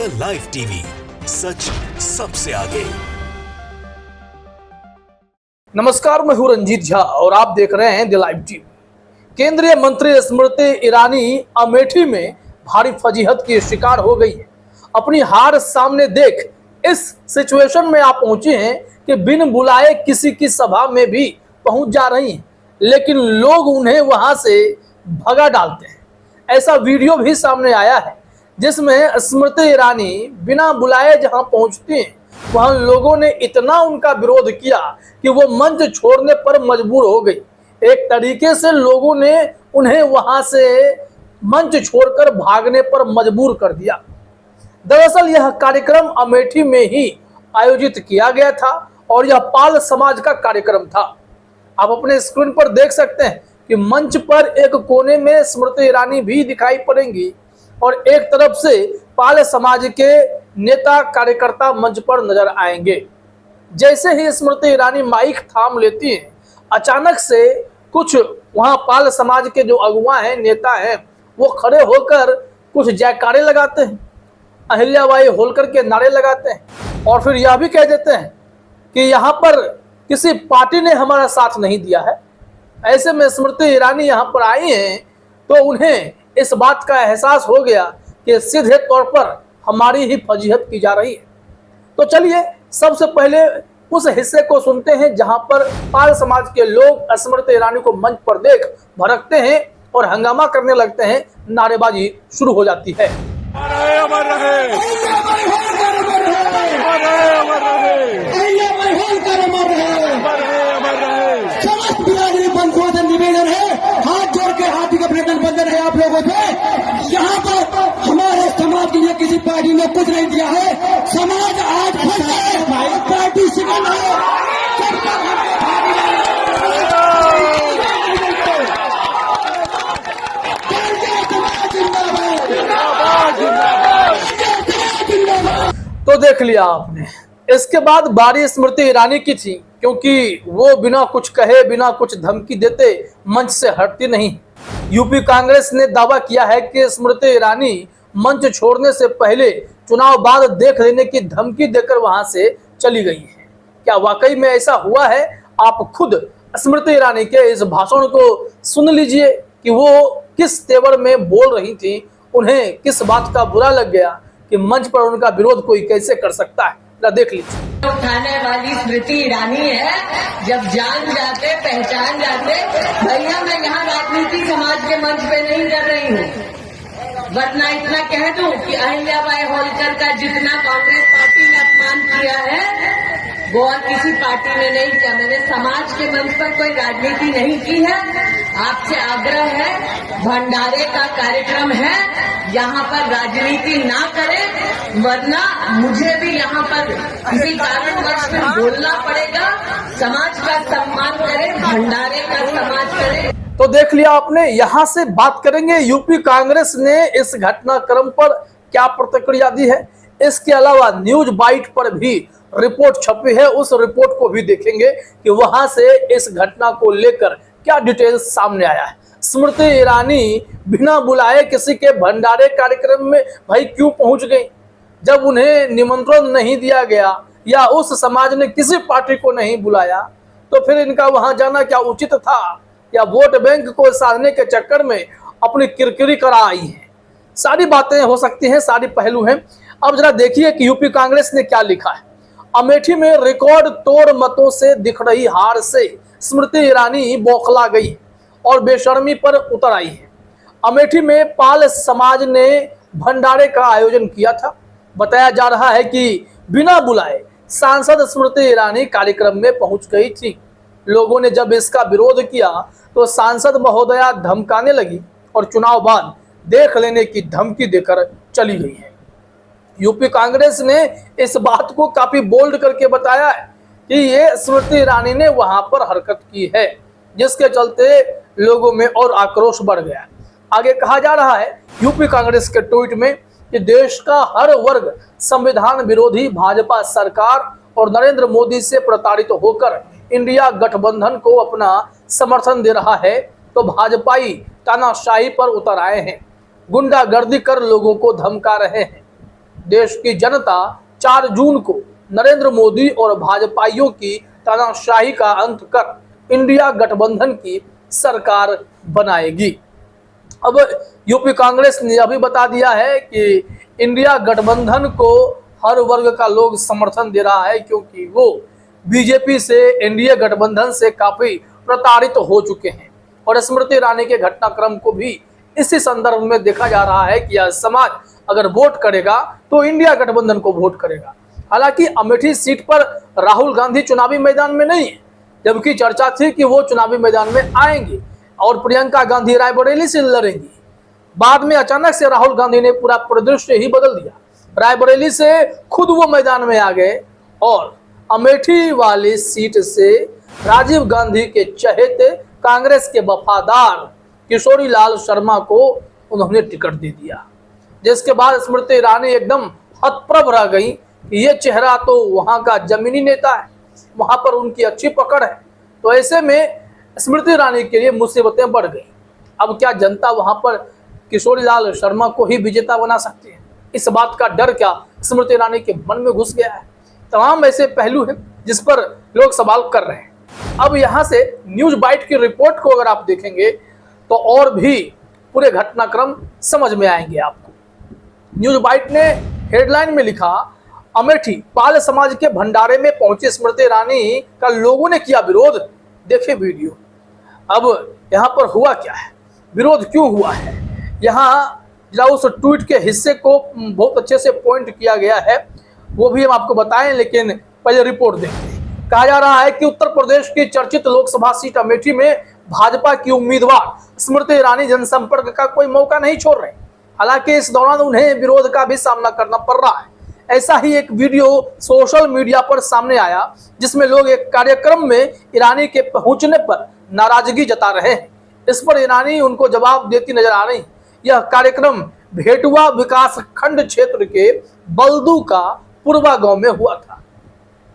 The live TV, सच सबसे आगे। नमस्कार, मैं हूं रंजीत झा और आप देख रहे हैं द लाइव टीवी। केंद्रीय मंत्री स्मृति ईरानी अमेठी में भारी फजीहत की शिकार हो गई है। अपनी हार सामने देख इस सिचुएशन में आप पहुंचे हैं कि बिन बुलाए किसी की सभा में भी पहुंच जा रही हैं, लेकिन लोग उन्हें वहां से भगा डालते हैं। ऐसा वीडियो भी सामने आया है जिसमें स्मृति ईरानी बिना बुलाए जहां पहुंचती हैं, वहां लोगों ने इतना उनका विरोध किया कि वो मंच छोड़ने पर मजबूर हो गई। एक तरीके से लोगों ने उन्हें वहां से मंच छोड़कर भागने पर मजबूर कर दिया। दरअसल यह कार्यक्रम अमेठी में ही आयोजित किया गया था और यह पाल समाज का कार्यक्रम था। आप अपने स्क्रीन पर देख सकते हैं कि मंच पर एक कोने में स्मृति ईरानी भी दिखाई पड़ेंगी और एक तरफ से पाल समाज के नेता कार्यकर्ता मंच पर नजर आएंगे। जैसे ही स्मृति ईरानी माइक थाम लेती हैं, अचानक से कुछ वहां पाल समाज के जो अगुवा हैं, नेता हैं, वो खड़े होकर कुछ जयकारे लगाते हैं, अहिल्याबाई होलकर के नारे लगाते हैं और फिर यह भी कह देते हैं कि यहाँ पर किसी पार्टी ने हमारा साथ नहीं दिया है। ऐसे में स्मृति ईरानी यहाँ पर आई हैं तो उन्हें इस बात का एहसास हो गया कि सीधे तौर पर हमारी ही फजीहत की जा रही है। तो चलिए सबसे पहले उस हिस्से को सुनते हैं जहां पर पाल समाज के लोग स्मृति ईरानी को मंच पर देख भड़कते हैं और हंगामा करने लगते हैं, नारेबाजी शुरू हो जाती है। निवेदन है, हाथ जोड़ के हाथी का वेतन बंधन है आप लोगों से। यहाँ पर हमारे समाज के लिए किसी पार्टी ने कुछ नहीं दिया है। समाज आज पार्टी सिकंद है। तो देख लिया आपने। इसके बाद बारी स्मृति ईरानी की थी, क्योंकि वो बिना कुछ कहे, बिना कुछ धमकी देते मंच से हटती नहीं। यूपी कांग्रेस ने दावा किया है कि स्मृति ईरानी मंच छोड़ने से पहले चुनाव बाद देख लेने की धमकी देकर वहां से चली गई है। क्या वाकई में ऐसा हुआ है? आप खुद स्मृति ईरानी के इस भाषण को सुन लीजिए कि वो किस तेवर में बोल रही थी, उन्हें किस बात का बुरा लग गया कि मंच पर उनका विरोध कोई कैसे कर सकता है। देख लीजिए। उठाने वाली स्मृति ईरानी है। जब जान जाते, पहचान जाते, भैया मैं यहाँ राजनीति समाज के मंच पे नहीं कर रही हूँ, वरना इतना कह दूं कि अहिल्याबाई होलकर का जितना कांग्रेस पार्टी ने अपमान किया है वो और किसी पार्टी ने नहीं किया। मैंने समाज के मंच पर कोई राजनीति नहीं की है। आपसे आग्रह है, भंडारे का कार्यक्रम है, यहाँ पर राजनीति ना करें, वरना मुझे भी यहाँ पर किसी कारणवश में बोलना पड़ेगा। समाज का सम्मान करें, भंडारे का समाज करें। तो देख लिया आपने। यहाँ से बात करेंगे यूपी कांग्रेस ने इस घटनाक्रम पर क्या प्रतिक्रिया दी है। इसके अलावा न्यूज बाइट पर भी रिपोर्ट छपी है, उस रिपोर्ट को भी देखेंगे कि वहां से इस घटना को लेकर क्या डिटेल्स सामने आया है। स्मृति ईरानी बिना बुलाए किसी के भंडारे कार्यक्रम में भाई क्यों पहुंच गई? जब उन्हें निमंत्रण नहीं दिया गया या उस समाज ने किसी पार्टी को नहीं बुलाया तो फिर इनका वहां जाना क्या उचित था? या वोट बैंक को साधने के चक्कर में अपनी किरकिरी करा आई है? सारी बातें हो सकती हैं, सारी पहलू हैं। अब जरा देखिए कि यूपी कांग्रेस ने क्या लिखा है। अमेठी में रिकॉर्ड तोड़ मतों से दिख रही हार से स्मृति ईरानी बौखला गई और बेशर्मी पर उतर आई है। अमेठी में पाल समाज ने भंडारे का आयोजन किया था। बताया जा रहा है कि बिना बुलाए सांसद स्मृति ईरानी कार्यक्रम में पहुंच गई थी। लोगों ने जब इसका विरोध किया तो सांसद महोदया धमकाने लगी और चुनाव बाद देख लेने की धमकी देकर चली गई है। यूपी कांग्रेस ने इस बात को काफी बोल्ड करके बताया है कि ये स्मृति ईरानी ने वहां पर हरकत की है, जिसके चलते लोगों में और आक्रोश बढ़ गया। आगे कहा जा रहा है यूपी कांग्रेस के ट्वीट में कि देश का हर वर्ग संविधान विरोधी भाजपा सरकार और नरेंद्र मोदी से प्रताड़ित होकर इंडिया गठबंधन को अपना समर्थन दे रहा है, तो भाजपाई तानाशाही पर उतर आए हैं, गुंडागर्दी कर लोगों को धमका रहे हैं। देश की जनता 4 जून को नरेंद्र मोदी और भाजपाइयों की तानाशाही का अंत कर इंडिया गठबंधन की सरकार बनाएगी। अब यूपी कांग्रेस ने अभी बता दिया है कि इंडिया गठबंधन को हर वर्ग का लोग समर्थन दे रहा है, क्योंकि वो बीजेपी से, एनडीए गठबंधन से काफी प्रताड़ित हो चुके हैं। और स्मृति ईरानी के घटनाक्रम को भी इसी संदर्भ में देखा जा रहा है कि यह समाज अगर वोट करेगा तो इंडिया गठबंधन को वोट करेगा। हालांकि अमेठी सीट पर राहुल गांधी चुनावी मैदान में नहीं है, जबकि चर्चा थी कि वो चुनावी मैदान में आएंगे और प्रियंका गांधी रायबरेली से लड़ेंगी। बाद में अचानक से राहुल गांधी ने पूरा परिदृश्य ही बदल दिया। रायबरेली से खुद वो मैदान में आ गए और अमेठी वाली सीट से राजीव गांधी के चहेते कांग्रेस के वफादार किशोरी लाल शर्मा को उन्होंने टिकट दे दिया, जिसके बाद स्मृति ईरानी एकदम हतप्रभ रह गई कि ये चेहरा तो वहां का जमीनी नेता है, वहां पर उनकी अच्छी पकड़ है। तो ऐसे में स्मृति ईरानी के लिए मुसीबतें बढ़ गई। अब क्या जनता वहां पर किशोरी लाल शर्मा को ही विजेता बना सकती है? इस बात का डर क्या स्मृति ईरानी के मन में घुस गया है? तमाम ऐसे पहलू हैं जिस पर लोग सवाल कर रहे हैं। अब यहाँ से न्यूज बाइट की रिपोर्ट को अगर आप देखेंगे तो और भी पूरे घटनाक्रम समझ में आएंगे आपको। न्यूज बाइट ने हेडलाइन में लिखा, अमेठी पाल समाज के भंडारे में पहुंची स्मृति ईरानी का लोगों ने किया विरोध। देखिए वीडियो। अब यहाँ पर हुआ क्या है, विरोध क्यों हुआ है, यहाँ जरा उस ट्वीट के हिस्से को बहुत अच्छे से पॉइंट किया गया है, वो भी हम आपको बताएं, लेकिन पहले रिपोर्ट देखते हैं। कहा जा रहा है कि उत्तर प्रदेश की चर्चित लोकसभा सीट अमेठी में भाजपा की उम्मीदवार स्मृति ईरानी जनसंपर्क का कोई मौका नहीं छोड़ रहे। हालांकि इस दौरान उन्हें विरोध का भी सामना करना पड़ रहा है। ऐसा ही एक वीडियो सोशल मीडिया पर सामने आया, जिसमें लोग एक कार्यक्रम में ईरानी के पहुंचने पर नाराजगी जता रहे हैं। इस पर ईरानी उनको जवाब देती नजर आ रही। यह कार्यक्रम भेटुआ विकास खंड क्षेत्र के बल्दू का पूर्वा गांव में हुआ था।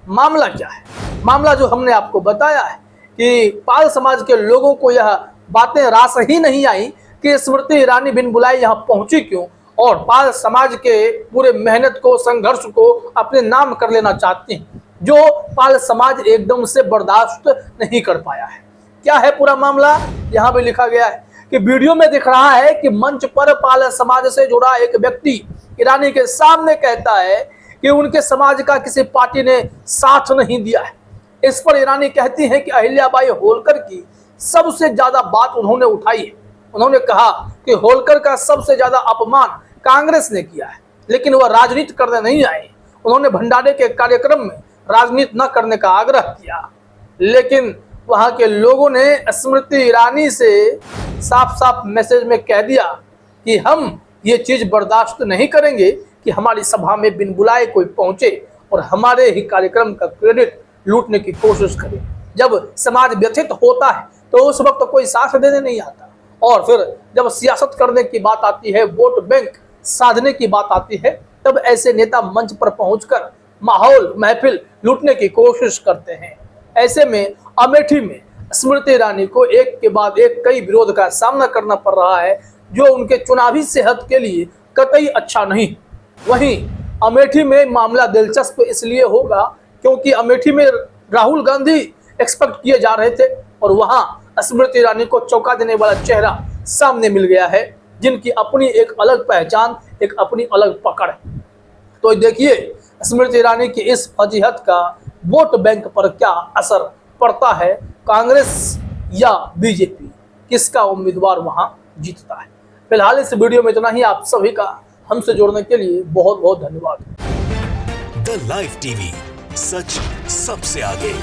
मामला क्या है? मामला जो हमने आपको बताया है कि पाल समाज के लोगों को यह बातें रास ही नहीं आई कि स्मृति ईरानी बिन बुलाए यहाँ पहुंची क्यों, और पाल समाज के पूरे मेहनत को, संघर्ष को अपने नाम कर लेना चाहती हैं, जो पाल समाज एकदम से बर्दाश्त नहीं कर पाया है। क्या है पूरा मामला? यहाँ पे लिखा गया है कि वीडियो में दिख रहा है कि मंच पर पाल समाज से जुड़ा एक व्यक्ति ईरानी के सामने कहता है कि उनके समाज का किसी पार्टी ने साथ नहीं दिया है। इस पर ईरानी कहती हैं कि अहिल्याबाई होलकर की सबसे ज्यादा बात उन्होंने उठाई है। उन्होंने कहा कि होलकर का सबसे ज्यादा अपमान कांग्रेस ने किया है, लेकिन वह राजनीति करने नहीं आए। उन्होंने भंडारे के कार्यक्रम में राजनीति न करने का आग्रह किया, लेकिन वहां के लोगों ने स्मृति ईरानी से साफ साफ मैसेज में कह दिया कि हम ये चीज बर्दाश्त नहीं करेंगे कि हमारी सभा में बिन बुलाए कोई पहुंचे और हमारे ही कार्यक्रम का क्रेडिट लूटने की कोशिश करे। जब समाज व्यथित होता है तो उस वक्त कोई साथ देने नहीं आता, और फिर जब सियासत करने की बात आती है, वोट बैंक साधने की बात आती है, तब ऐसे नेता मंच पर पहुंचकर माहौल, महफिल लूटने की कोशिश करते हैं। ऐसे में अमेठी में स्मृति ईरानी को एक के बाद एक कई विरोध का सामना करना पड़ रहा है, जो उनके चुनावी सेहत के लिए कतई अच्छा नहीं। वहीं अमेठी में मामला दिलचस्प इसलिए होगा क्योंकि अमेठी में राहुल गांधी एक्सपेक्ट किए जा रहे थे, और वहां स्मृति ईरानी को चौंका देने वाला चेहरा सामने मिल गया है, जिनकी अपनी एक अलग पहचान, एक अपनी अलग पकड़ है। तो देखिए स्मृति ईरानी की इस फजीहत का वोट बैंक पर क्या असर पड़ता है, कांग्रेस या बीजेपी, किसका उम्मीदवार वहां जीतता है। फिलहाल इस वीडियो में इतना ही। आप सभी का हमसे जुड़ने के लिए बहुत बहुत धन्यवाद। द लाइव टीवी, सच सबसे आगे।